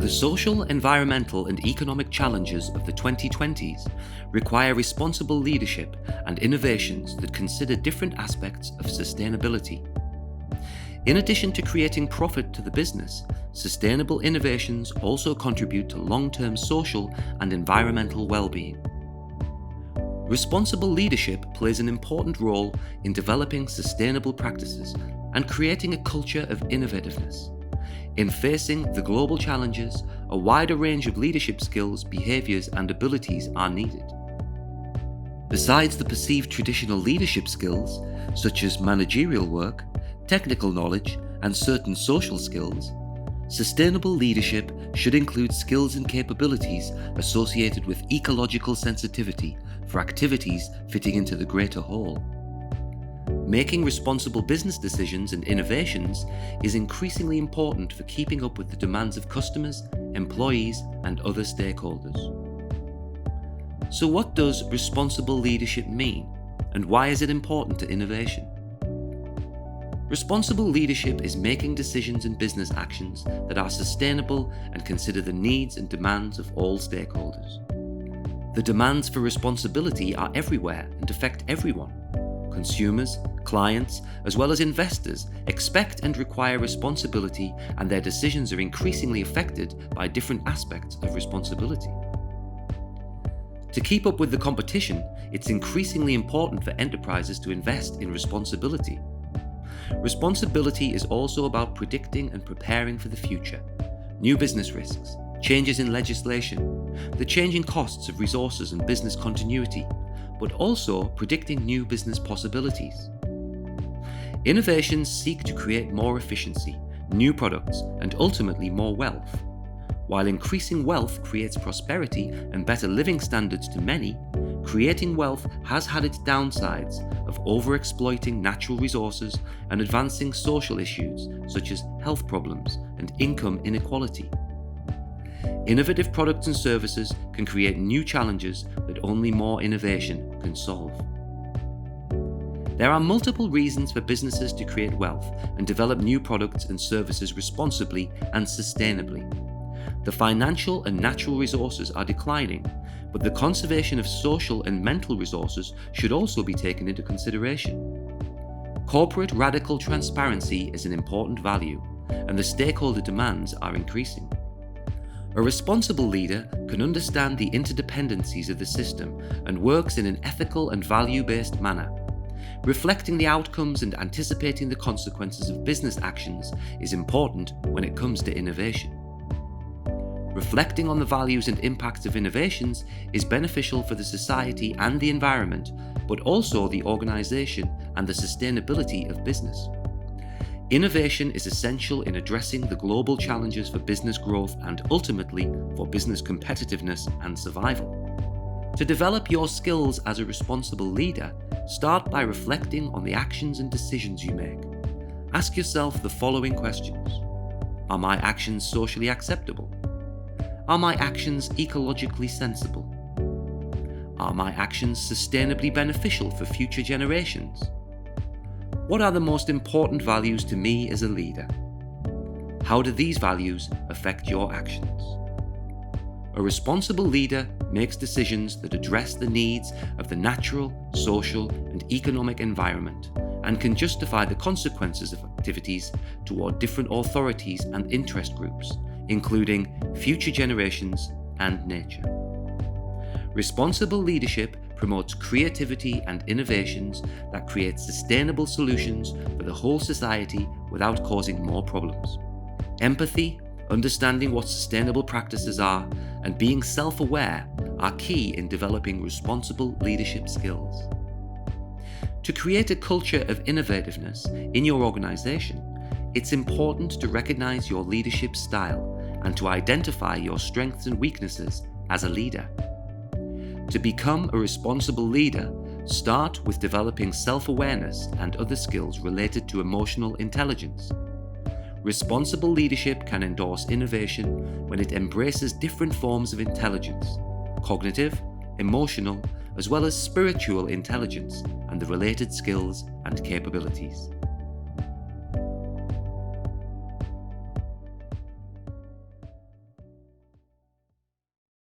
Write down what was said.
The social, environmental, and economic challenges of the 2020s require responsible leadership and innovations that consider different aspects of sustainability. In addition to creating profit to the business, sustainable innovations also contribute to long-term social and environmental well-being. Responsible leadership plays an important role in developing sustainable practices and creating a culture of innovativeness. In facing the global challenges, a wider range of leadership skills, behaviours and abilities are needed. Besides the perceived traditional leadership skills, such as managerial work, technical knowledge, and certain social skills, sustainable leadership should include skills and capabilities associated with ecological sensitivity for activities fitting into the greater whole. Making responsible business decisions and innovations is increasingly important for keeping up with the demands of customers, employees, and other stakeholders. So what does responsible leadership mean, and why is it important to innovation? Responsible leadership is making decisions and business actions that are sustainable and consider the needs and demands of all stakeholders. The demands for responsibility are everywhere and affect everyone. Consumers, clients, as well as investors expect and require responsibility, and their decisions are increasingly affected by different aspects of responsibility. To keep up with the competition, it's increasingly important for enterprises to invest in responsibility. Responsibility is also about predicting and preparing for the future, new business risks, changes in legislation, the changing costs of resources and business continuity, but also predicting new business possibilities. Innovations seek to create more efficiency, new products, and ultimately more wealth. While increasing wealth creates prosperity and better living standards to many, creating wealth has had its downsides of overexploiting natural resources and advancing social issues such as health problems and income inequality. Innovative products and services can create new challenges that only more innovation can solve. There are multiple reasons for businesses to create wealth and develop new products and services responsibly and sustainably. The financial and natural resources are declining, but the conservation of social and mental resources should also be taken into consideration. Corporate radical transparency is an important value, and the stakeholder demands are increasing. A responsible leader can understand the interdependencies of the system and works in an ethical and value-based manner. Reflecting the outcomes and anticipating the consequences of business actions is important when it comes to innovation. Reflecting on the values and impacts of innovations is beneficial for the society and the environment, but also the organisation and the sustainability of business. Innovation is essential in addressing the global challenges for business growth and ultimately for business competitiveness and survival. To develop your skills as a responsible leader, start by reflecting on the actions and decisions you make. Ask yourself the following questions. Are my actions socially acceptable? Are my actions ecologically sensible? Are my actions sustainably beneficial for future generations? What are the most important values to me as a leader? How do these values affect your actions? A responsible leader makes decisions that address the needs of the natural, social, and economic environment and can justify the consequences of activities toward different authorities and interest groups, including future generations and nature. Responsible leadership promotes creativity and innovations that create sustainable solutions for the whole society without causing more problems. Empathy, understanding what sustainable practices are, and being self-aware are key in developing responsible leadership skills. To create a culture of innovativeness in your organization, it's important to recognize your leadership style and to identify your strengths and weaknesses as a leader. To become a responsible leader, start with developing self-awareness and other skills related to emotional intelligence. Responsible leadership can endorse innovation when it embraces different forms of intelligence, cognitive, emotional, as well as spiritual intelligence and the related skills and capabilities.